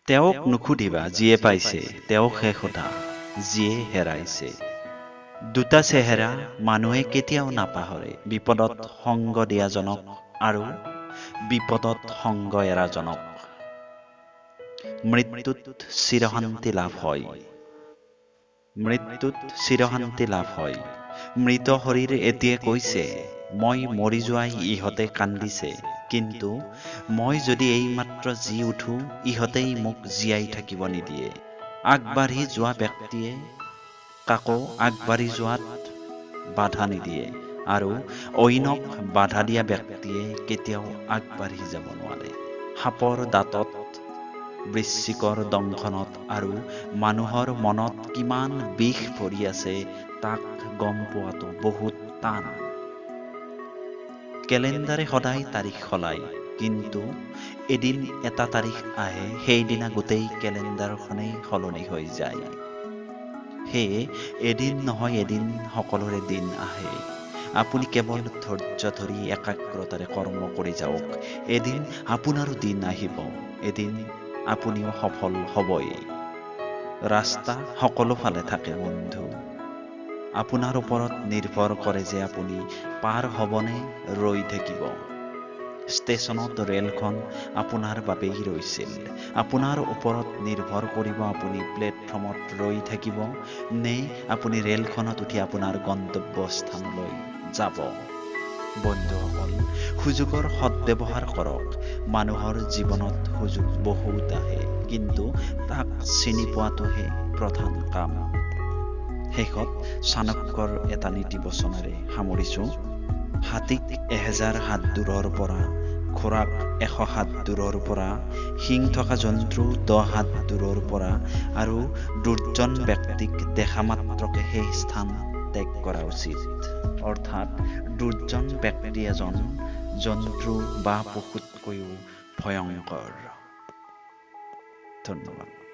তেওঁক নুসুধিবা যিয়ে পাইছে, তেওঁকহে সোধা যিয়ে হেৰাইছে। দুটা চেহেৰা মানুহে কেতিয়াও নাপাহৰে, বিপদত সংগ দিয়াজনক আৰু বিপদত সংগ এৰাজনক। মৃত্যুত চিৰশান্তি লাভ হয়। মৃত্যুত চিৰশান্তি লাভ হয়। মৃত শৰীৰ এটিয়ে কৈছে, মই মৰি যোৱাই ইহঁতে কান্দিছে, কিন্তু মই যদি এইমাত্ৰ জি উঠো, ইহঁতেই মোক জীয়াই থাকিব নিদিয়ে। আগবাঢ়ি যোৱা ব্যক্তিয়ে কাকো আগবাঢ়ি যোৱাত বাধা নিদিয়ে, আৰু অইনক বাধা দিয়া ব্যক্তিয়ে কেতিয়াও আগবাঢ়ি যাব নোৱাৰে। সাপৰ দাঁতত, বৃশ্চিকৰ দংশনত আৰু মানুহৰ মনত কিমান বিষ ভৰি আছে তাক গম পোৱাটো বহুত টান। কেলেণ্ডাৰে সদায় তাৰিখ সলায়, কিন্তু এদিন এটা তাৰিখ আহে, সেইদিনা গোটেই কেলেণ্ডাৰখনেই সলনি হৈ যায়। সেয়ে এদিন নহয় এদিন সকলোৰে দিন আহে। আপুনি কেৱল ধৈৰ্য ধৰি একাগ্ৰতাৰে কৰ্ম কৰি যাওক। এদিন আপোনাৰো দিন আহিব, এদিন আপুনিও সফল হ'বই। ৰাস্তা সকলো ফালে থাকে বন্ধু। আপোনাৰ ওপৰত নিৰ্ভৰ কৰে যে আপুনি পাৰ হ'বনে ৰৈ থাকিব। ষ্টেচনত ৰেলখন আপোনাৰ বাবেই ৰৈছিল। আপোনাৰ ওপৰত নিৰ্ভৰ কৰিব আপুনি প্লেটফৰ্মত ৰৈ থাকিব নে আপুনি ৰেলখনত উঠি আপোনাৰ গন্তব্য স্থানলৈ যাব। বন্ধুসকল, সুযোগৰ সদ্ব্যৱহাৰ কৰক। মানুহৰ জীৱনত সুযোগ বহুত আহে, কিন্তু তাক চিনি পোৱাটোহে প্ৰধান কাম। শেষত চাণক্যৰ এটা নীতি বচনেৰে সামৰিছো। হাতীক 1000 হাত দূৰৰ পৰা, ঘোঁৰাক 100 হাত দূৰৰ পৰা, শিং থকা জন্তু 10 হাত দূৰৰ পৰা, আৰু দুৰ্জন ব্যক্তিক দেখা মাত্ৰকে সেই স্থান ত্যাগ কৰা উচিত। অৰ্থাৎ দুৰ্জন ব্যক্তি এজন জন্তু বা পশুতকৈও ভয়ংকৰ। ধন্যবাদ।